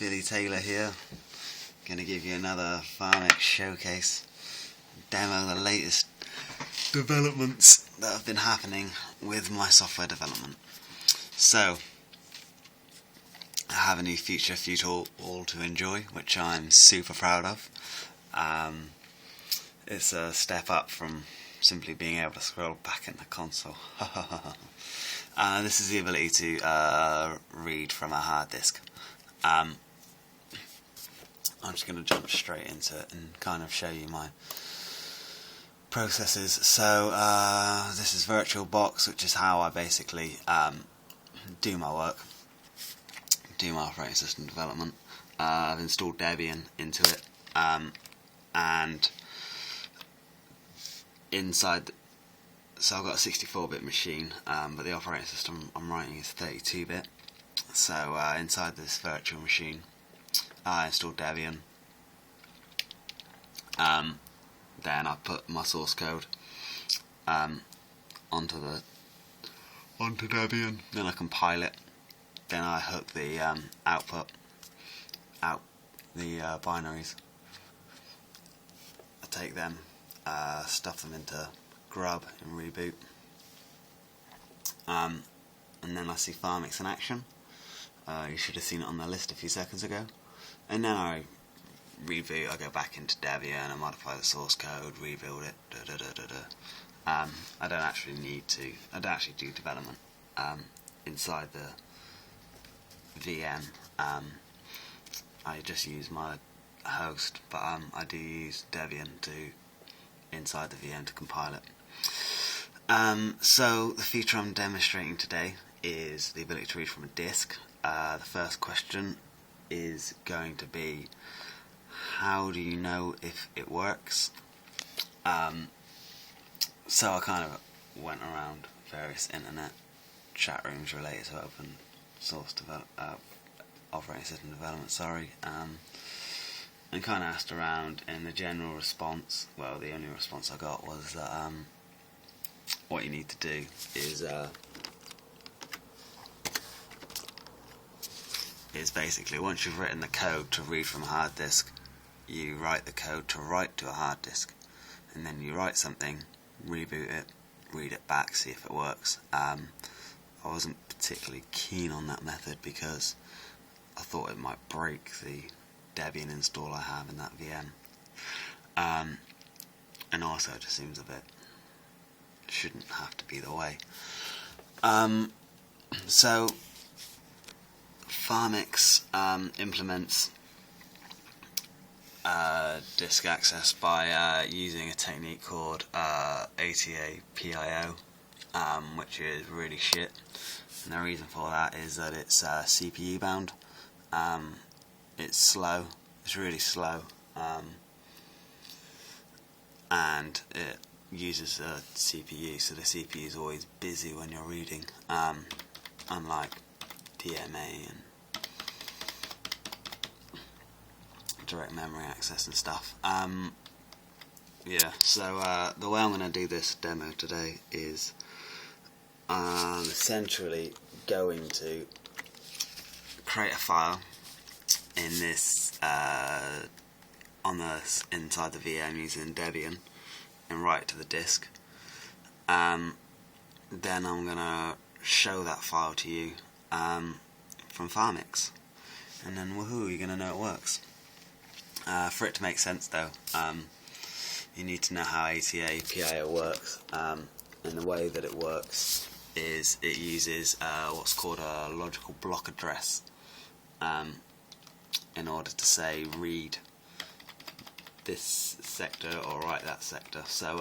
Billy Taylor here. Going to give you another Farmix showcase, demo the latest developments that have been happening with my software development. So, I have a new feature for you all to enjoy, which I'm super proud of. It's a step up from simply being able to scroll back in the console. This is the ability to read from a hard disk. I'm just going to jump straight into it and kind of show you my processes. So this is VirtualBox, which is how I basically do my work, do my operating system development. I've installed Debian into it, and inside, so I've got a 64-bit machine, but the operating system I'm writing is 32-bit. So inside this virtual machine, I installed Debian. Then I put my source code onto Debian. Then I compile it. Then I hook the output out the binaries. I take them, stuff them into grub and reboot, and then I see Farmix in action. You should have seen it on the list a few seconds ago. And then I reboot. I go back into Debian and modify the source code, rebuild it. I don't actually do development inside the VM. I just use my host, but I do use Debian inside the VM to compile it. So the feature I'm demonstrating today is the ability to read from a disk. The first question is going to be, how do you know if it works? So I kind of went around various internet chat rooms related to open source operating system development, and kind of asked around, and the general response, well, the only response I got was that what you need to do is basically, once you've written the code to read from a hard disk, you write the code to write to a hard disk, and then you write something, reboot it, read it back, see if it works. I wasn't particularly keen on that method because I thought it might break the Debian install I have in that VM, and also it just seems a bit, shouldn't have to be the way. So Farmix implements disk access by using a technique called ATA PIO, which is really shit. And the reason for that is that it's CPU bound. It's slow. It's really slow, and it uses a CPU, so the CPU is always busy when you're reading, unlike DMA and direct memory access and stuff. Yeah, so the way I'm going to do this demo today is essentially going to create a file in this inside the VM using Debian and write it to the disk. Then I'm going to show that file to you from Farmix, and then woohoo, you're going to know it works. For it to make sense though, you need to know how ATA PIO works, and the way that it works is it uses what's called a logical block address in order to say read this sector or write that sector. So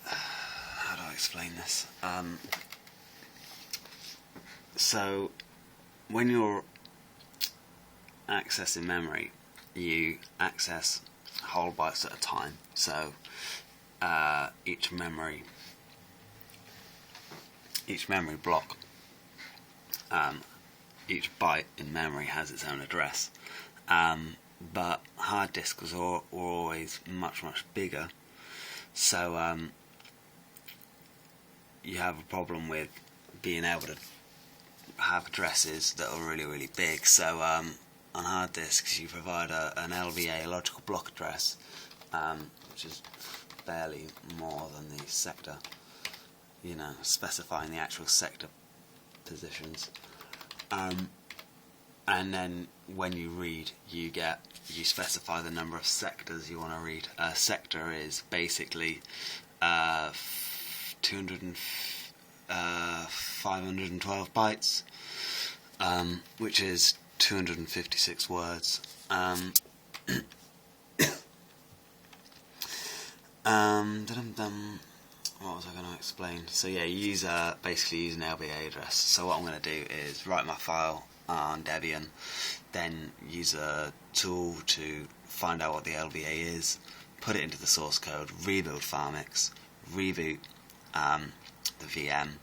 how do I explain this? So when you're accessing memory, you access whole bytes at a time. So each memory block, each byte in memory has its own address. But hard disks were always much bigger, so you have a problem with being able to have addresses that are really big. So on hard disks you provide an LVA, logical block address, which is barely more than the sector, specifying the actual sector positions. And then when you read, you specify the number of sectors you want to read. A sector is basically 512 bytes, which is 256 words. What was I going to explain? So yeah, you basically use an LBA address. So what I'm going to do is write my file on Debian, then use a tool to find out what the LBA is, put it into the source code, rebuild Farmix, reboot the VM,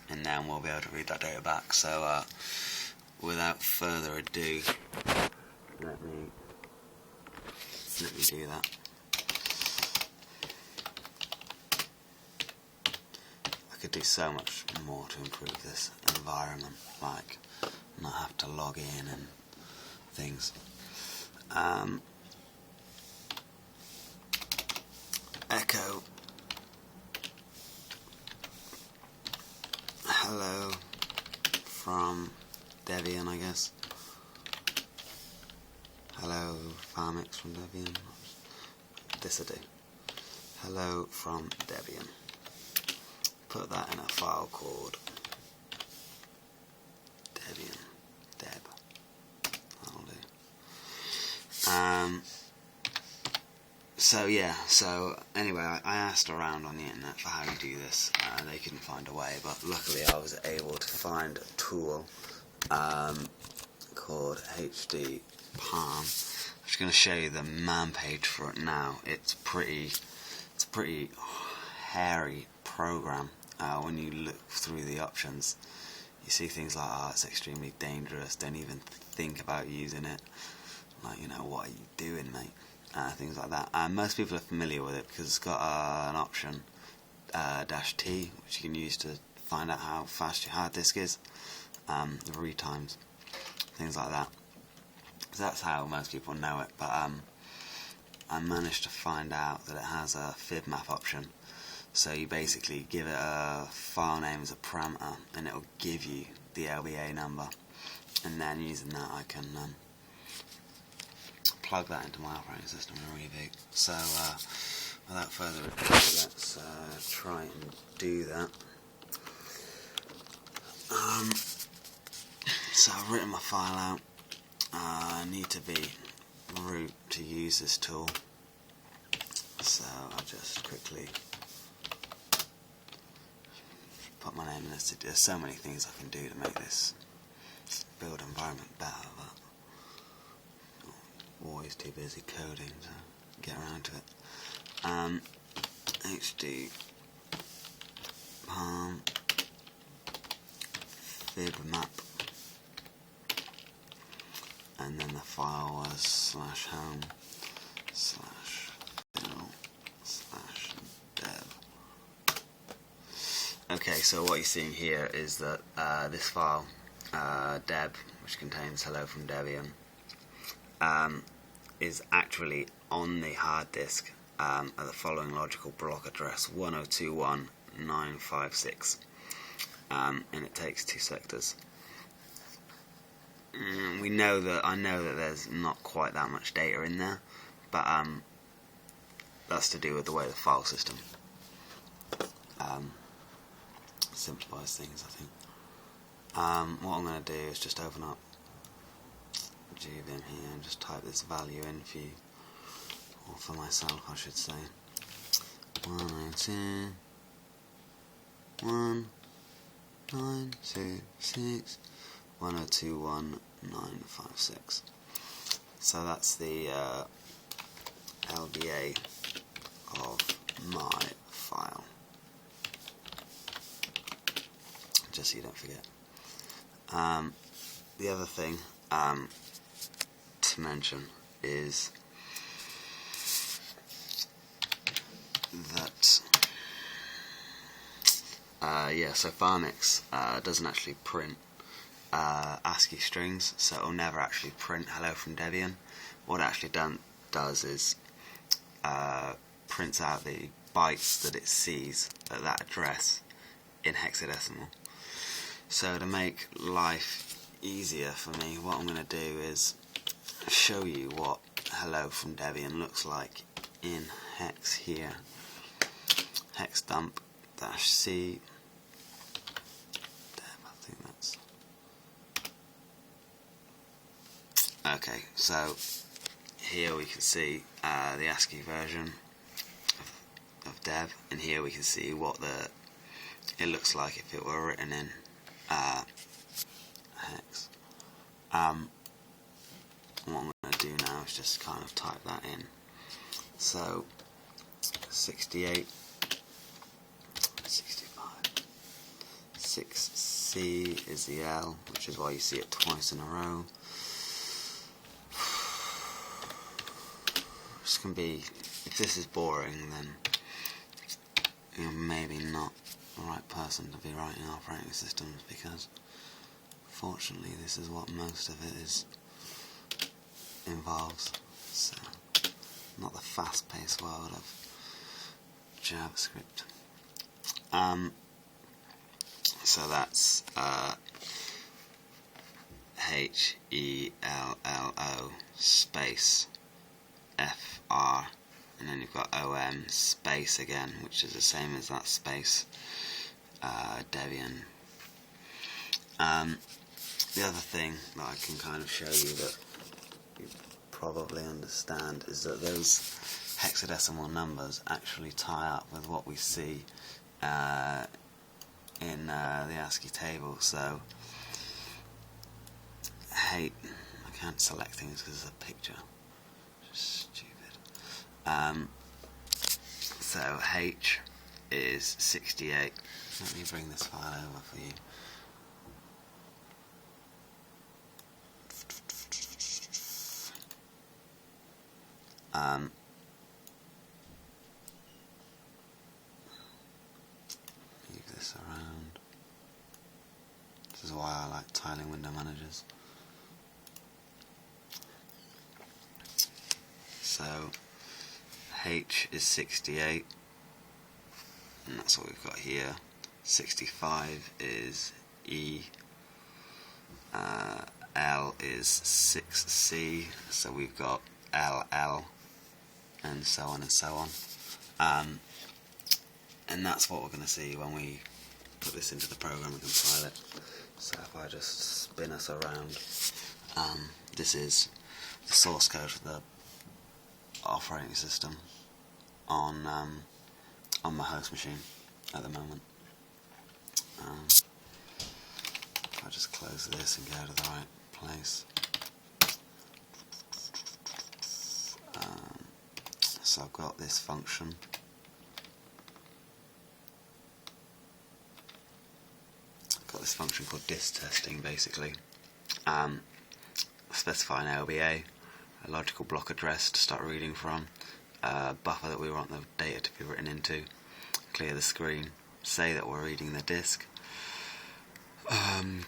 and then we'll be able to read that data back. So without further ado, let me do that. I could do so much more to improve this environment, like not have to log in and things. Echo hello from Debian, I guess. Hello Farmix from Debian. This I do. Hello from Debian. Put that in a file called Debian. Deb. That'll do. So anyway, I asked around on the internet for how you do this, and they couldn't find a way, but luckily I was able to find a tool called HD Palm. I'm just going to show you the man page for it now. It's a pretty hairy program. When you look through the options, you see things like, it's extremely dangerous, don't even think about using it, like, what are you doing, mate? Things like that. Most people are familiar with it because it's got an option, -T, which you can use to find out how fast your hard disk is, the read times, things like that. So that's how most people know it, but I managed to find out that it has a fib map option. So you basically give it a file name as a parameter, and it will give you the LBA number, and then using that I can plug that into my operating system and reboot. So without further ado, let's try and do that. So I've written my file out. I need to be root to use this tool, so I'll just quickly put my name in this. There's so many things I can do to make this build environment better, but I'm always too busy coding to get around to it. HD Palm fib map, and then the file was /home/bill/dev. Okay, so what you're seeing here is that this file, deb, which contains hello from Debian, is actually on the hard disk at the following logical block address, 1021.956, and it takes 2 sectors. I know that there's not quite that much data in there, but that's to do with the way the file system simplifies things, I think. What I'm going to do is just open up Debian here and just type this value in for you, or for myself I should say. 192.121.956. So that's the LBA of my file, just so you don't forget. The other thing to mention is that yeah, so Farmix doesn't actually print ASCII strings, so it'll never actually print hello from Debian. What it actually does is prints out the bytes that it sees at that address in hexadecimal. So to make life easier for me, what I'm going to do is show you what hello from Debian looks like in hex here. Hex dump -c. I think that's okay. So here we can see the ASCII version of Deb, and here we can see what it looks like if it were written in hex. What I'm going to do now is just kind of type that in. So 68, 65, 6C is the L, which is why you see it twice in a row. This can be, if this is boring, then you're maybe not the right person to be writing operating systems, because fortunately this is what most of it involves. So not the fast-paced world of JavaScript. So that's HELLO space FR, and then you've got OM space again, which is the same as that space Debian. The other thing that I can kind of show you that you probably understand is that those hexadecimal numbers actually tie up with what we see in the ASCII table. So I can't select things because it's a picture. Just stupid. So H is 68. Let me bring this file over for you. Move this around. This is why I like tiling window managers. So H is 68, and that's what we've got here. 65 is E. L is 6C, so we've got LL, and so on and so on. And that's what we're going to see when we put this into the program and compile it. So if I just spin us around, this is the source code for the operating system on my host machine at the moment. If I just close this and go to the right place. So I've got this function. I've got this function called disk testing, basically. Specify an LBA, a logical block address to start reading from, a buffer that we want the data to be written into, clear the screen, say that we're reading the disk,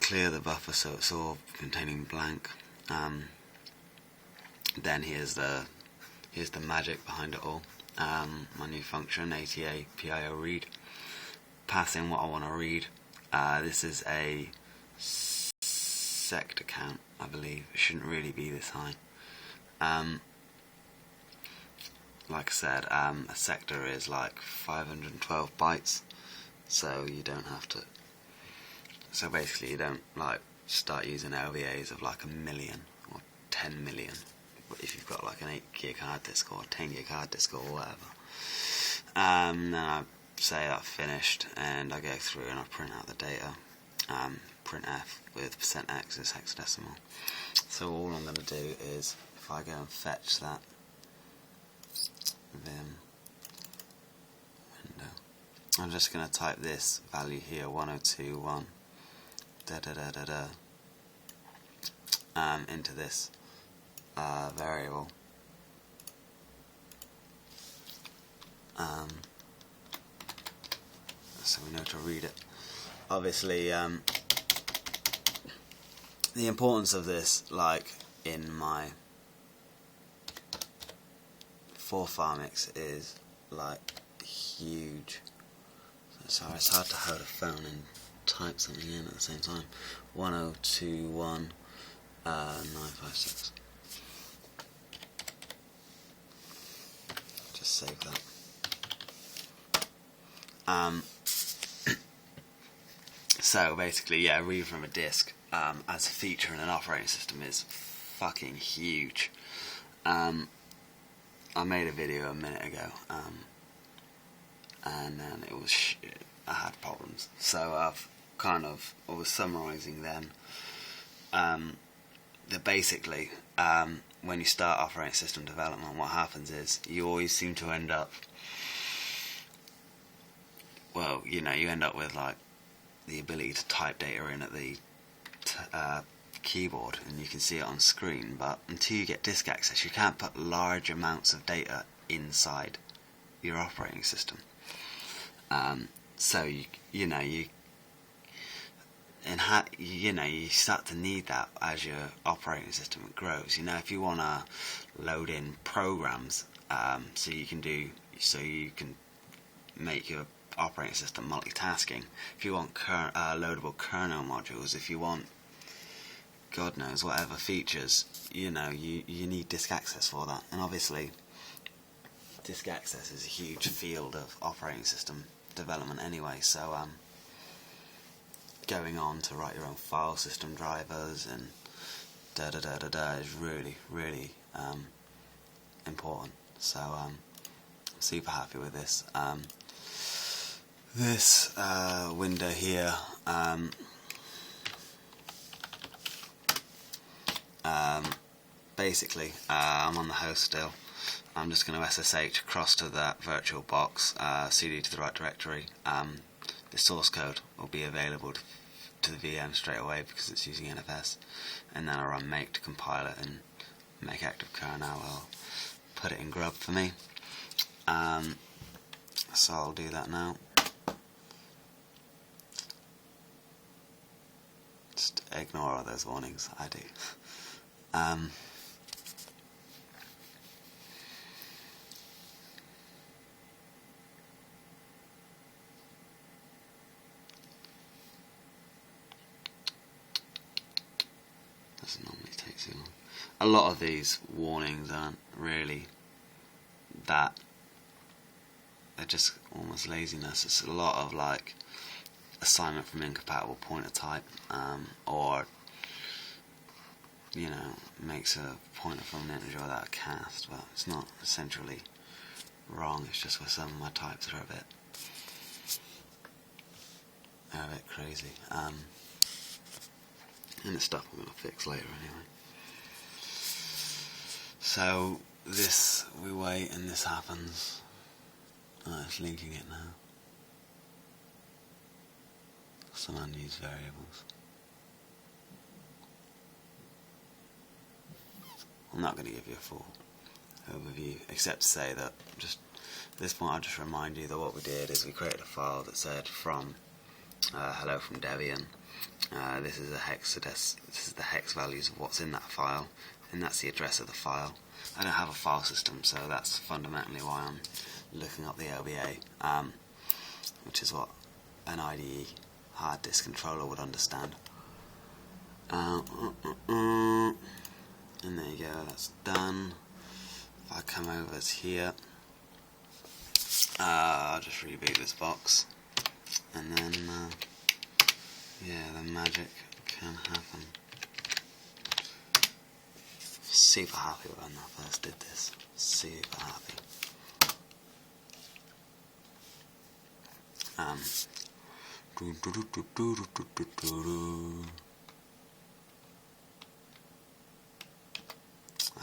clear the buffer so it's all containing blank. Then here's the magic behind it all. My new function, ATA PIO read, pass in what I want to read. This is a sector count, I believe. It shouldn't really be this high. Like I said, a sector is like 512 bytes, so you don't have to. So basically, you don't like start using LVAs of like 1 million or 10 million. If you've got like an 8 gig hard disk or a 10 gig hard disk or whatever. Then I say I've finished, and I go through and I print out the data. Printf with %x is hexadecimal. So all I'm going to do is, if I go and fetch that vim window, I'm just going to type this value here, 1021 into this variable. So we know to read it. obviously, the importance of this, like in my for Farmix, is like huge. Sorry, it's hard to hold a phone and type something in at the same time. 1021 956. Just save that. So basically, yeah, read from a disk as a feature in an operating system is fucking huge. I made a video a minute ago, and then it was I had problems. So I was summarising them. That basically, when you start operating system development, what happens is you always seem to end up, well, you end up with like the ability to type data in at the keyboard, and you can see it on screen. But until you get disk access, you can't put large amounts of data inside your operating system. So you start to need that as your operating system grows. If you want to load in programs, so you can make your operating system multitasking. If you want loadable kernel modules, if you want God knows whatever features, you need disk access for that. And obviously, disk access is a huge field of operating system development anyway. So going on to write your own file system drivers and is really, really important. So I'm super happy with this. This window here, basically, I'm on the host still. I'm just going to SSH across to that virtual box, cd to the right directory. The source code will be available to the VM straight away because it's using NFS, and then I'll run make to compile it and make active kernel. I'll put it in grub for me. So I'll do that now. Just ignore all those warnings, I do. Doesn't normally take too long. A lot of these warnings aren't really that. They're just almost laziness. It's a lot of like assignment from incompatible pointer type, or makes a pointer from an integer without a cast, but it's not essentially wrong. It's just where some of my types are a bit crazy, and it's stuff I'm going to fix later anyway. So this, we wait and this happens. It's linking it now. Some unused variables. I'm not going to give you a full overview, except to say that just at this point I'll just remind you that what we did is we created a file that said from hello from Debian. This is the hex values of what's in that file, and that's the address of the file. I don't have a file system, so that's fundamentally why I'm looking up the LBA, which is what an IDE hard disk controller would understand. And there you go, that's done. If I come over to here, I'll just reboot this box, and then the magic can happen. Super happy when I first did this. Super happy. I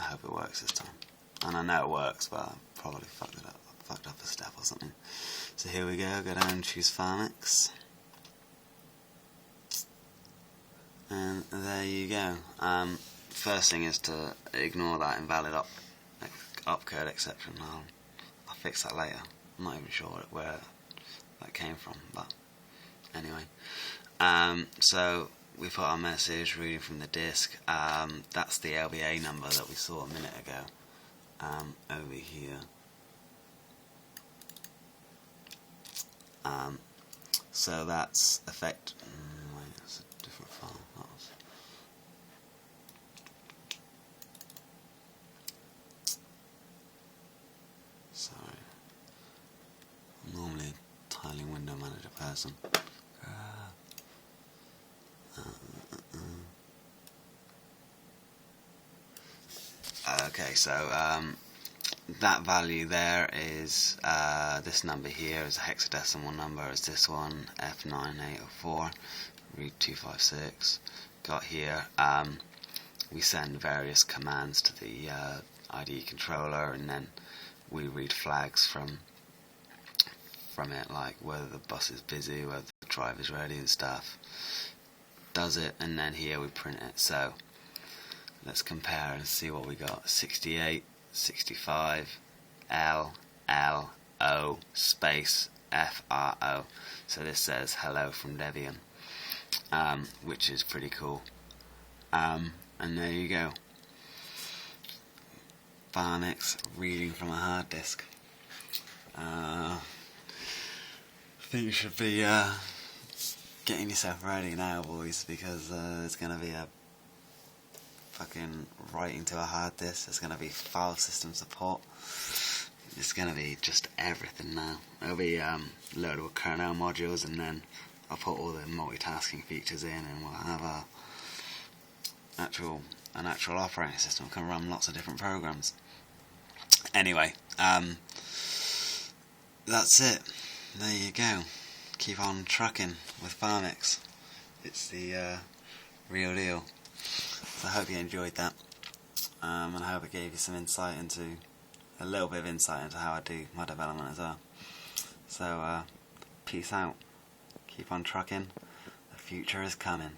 hope it works this time. And I know it works, but I probably fucked up a step or something. So here we go, go down and choose Farmix. And there you go. First thing is to ignore that invalid opcode exception. I'll fix that later. I'm not even sure where that came from, but anyway. So we put our message reading from the disk. That's the LBA number that we saw a minute ago. Over here. So that's effect. Wait, that's a different file. Sorry. I'm normally a tiling window manager person. Okay, so that value there is this number here is a hexadecimal number, is this one, F9804, read 256. Got here, we send various commands to the IDE controller, and then we read flags from it, like whether the bus is busy, whether the drive is ready and stuff. Does it, and then here we print it. So let's compare and see what we got. 68, 65, L, L, O, space, F, R, O. So this says hello from Debian, which is pretty cool. And there you go. Farmix reading from a hard disk. I think you should be getting yourself ready now, boys, because there's going to be a fucking writing to a hard disk. There's going to be file system support. It's going to be just everything now. There'll be loadable kernel modules, and then I'll put all the multitasking features in, and we'll have an actual operating system that can run lots of different programs. Anyway, that's it. There you go. Keep on trucking with Farmix. It's the real deal. So I hope you enjoyed that, and I hope it gave you some insight into, a little bit of insight into how I do my development as well. So peace out. Keep on trucking. The future is coming.